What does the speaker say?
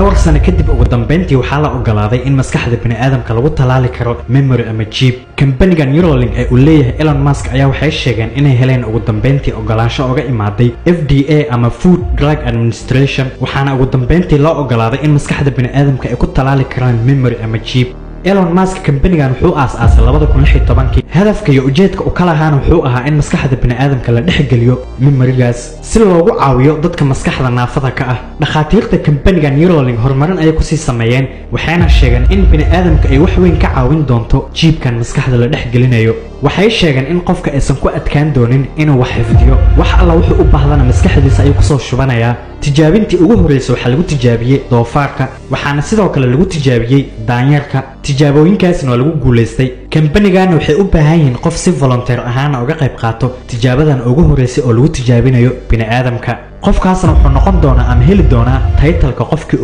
dhowr sano kadib ugu dambeyntii waxaa la ogolaaday in maskaxda bini'aadamka lagu talaali karo memory ama chip. Kambaniga Neuralink ee uu leeyahay Elon Musk ayaa waxay sheegeen inay heleen ugu dambeyntii ogolaansho uga imaaday FDA ama Food Drug Administration, waxaana ugu dambeyntii loo ogolaaday in maskaxda bini'aadamka ay ku talaali karaan memory ama chip. Elon Musk kambanigan wuxuu aasaasay 2016. hadafka iyo ujeedka uu ka lahaana wuxuu ahaa in maskaxda bini'aadamka la dhexgeliyo memorygaas si loogu caawiyo dadka maskaxda naafada ka ah. dhakhaatiirta kambaniga Neuralink horumarin ay ku sii sameeyeen, waxayna sheegeen in bini'aadamka ay wax weyn ka caawin doonto chipkan maskaxda la dhexgelinayo. waxay sheegeen in qofka aysan ku adkaan doonin inuu wax xifdiyo, wax alla wuxuu u baahdana maskaxdiisa ayuu ku soo shubanayaa. tijaabintii ugu horeysay waxaa lagu tijaabiyey doofaarka, waxaana sidoo kale lagu tijaabiyey daanyarka. tijaabooyinkaasna waa lagu guuleystay. kambanigan waxay u baahan yihiin qof si volunteer ahaan uga qayb qaato tijaabadan ugu horeysay oo lagu tijaabinayo bini'aadamka. qofkaasna wuxuu noqon doonaa ama heli doonaa taytalka qofkii